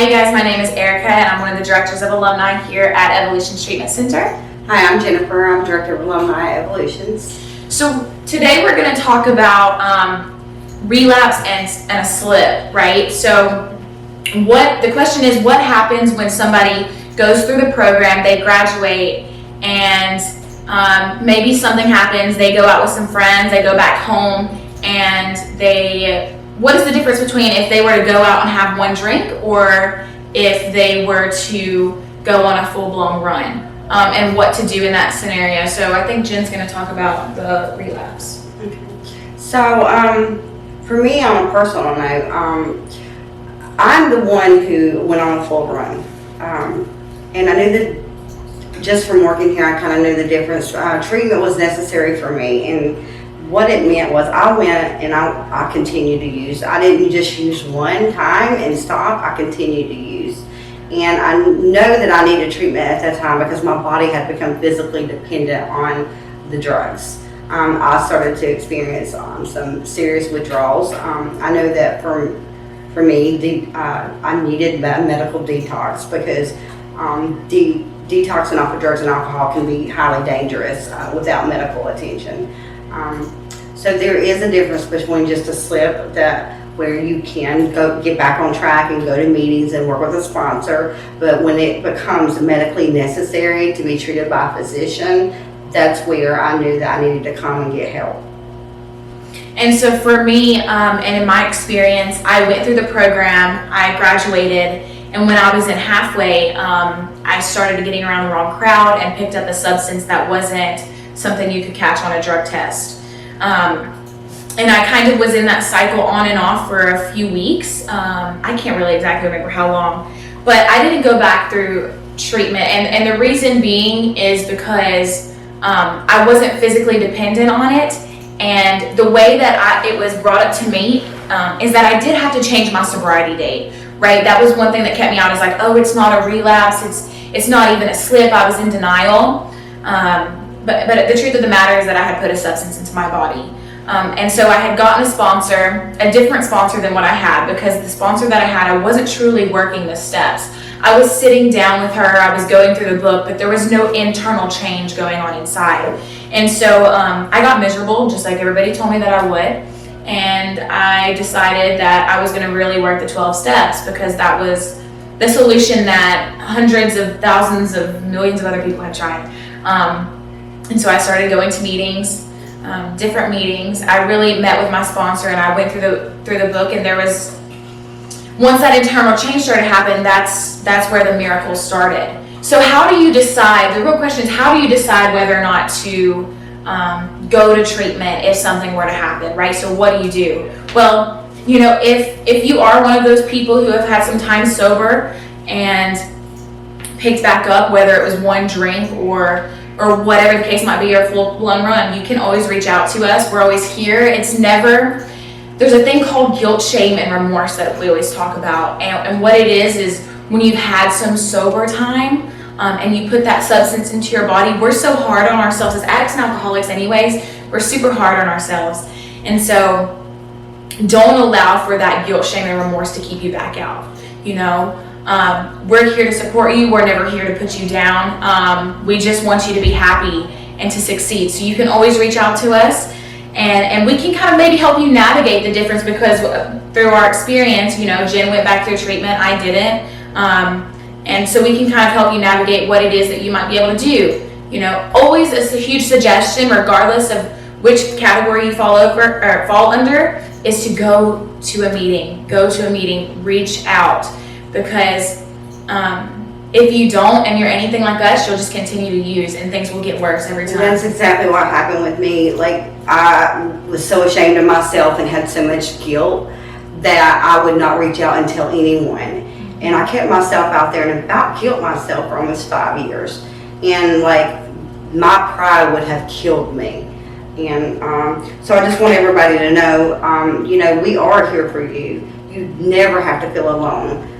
you guys, my name is Erika and I'm one of the directors of Alumni here at Evolutions Treatment Center. Hi, I'm Jennifer. I'm director of Alumni Evolutions. So today we're going to talk about relapse and a slip, right? So the question is, what happens when somebody goes through the program, they graduate, and maybe something happens, they go out with some friends, they go back home, and what is the difference between if they were to go out and have one drink or if they were to go on a full-blown run, and what to do in that scenario? So I think Jen's going to talk about the relapse. Okay. So for me, on a personal note, I'm the one who went on a full run, and I knew that just from working here, I kind of knew the difference. Treatment was necessary for me, and what it meant was I went and I continued to use. I didn't just use one time and stop. I continued to use. And I know that I needed treatment at that time because my body had become physically dependent on the drugs. I started to experience some serious withdrawals. I know that for me, I needed a medical detox because detoxing off of drugs and alcohol can be highly dangerous without medical attention. So there is a difference between just a slip where you can get back on track and go to meetings and work with a sponsor, but when it becomes medically necessary to be treated by a physician, that's where I knew that I needed to come and get help. And so for me, and in my experience, I went through the program, I graduated, and when I was in halfway, I started getting around the wrong crowd and picked up a substance that wasn't something you could catch on a drug test. And I kind of was in that cycle on and off for a few weeks. I can't really exactly remember how long, but I didn't go back through treatment. And the reason being is because I wasn't physically dependent on it. And the way that it was brought up to me is that I did have to change my sobriety date, right? That was one thing that kept me out. Is like, oh, it's not a relapse. It's not even a slip. I was in denial. But the truth of the matter is that I had put a substance into my body. And so I had gotten a different sponsor than what I had, because the sponsor that I had, I wasn't truly working the steps. I was sitting down with her, I was going through the book, but there was no internal change going on inside. And so I got miserable, just like everybody told me that I would. And I decided that I was going to really work the 12 steps, because that was the solution that hundreds of thousands of millions of other people had tried. And so I started going to meetings, different meetings. I really met with my sponsor, and I went through the book, and once that internal change started to happen, that's where the miracle started. So how do you decide, the real question is, how do you decide whether or not to go to treatment if something were to happen, right? So what do you do? Well, if you are one of those people who have had some time sober and picked back up, whether it was one drink or whatever the case might be, or a full-blown run, you can always reach out to us. We're always here. There's a thing called guilt, shame, and remorse that we always talk about. And what it is when you've had some sober time and you put that substance into your body, we're so hard on ourselves as addicts and alcoholics anyways. We're super hard on ourselves. And so don't allow for that guilt, shame, and remorse to keep you back out. We're here to support you. We're never here to put you down. We just want you to be happy and to succeed. So you can always reach out to us, and we can kind of maybe help you navigate the difference, because through our experience, Jen went back through treatment, I didn't. And so we can kind of help you navigate what it is that you might be able to do. Always a huge suggestion, regardless of which category you fall under, is to go to a meeting, reach out. Because if you don't and you're anything like us, you'll just continue to use, and things will get worse every time. That's exactly what happened with me. Like, I was so ashamed of myself and had so much guilt that I would not reach out and tell anyone. And I kept myself out there and about killed myself for almost 5 years. And my pride would have killed me. And so I just want everybody to know, we are here for you. You never have to feel alone.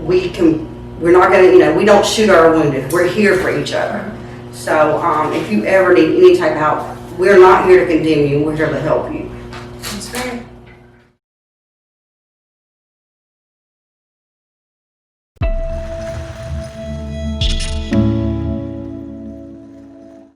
We're not going to, we don't shoot our wounded. We're here for each other. So if you ever need any type of help, we're not here to condemn you. We're here to help you. That's great.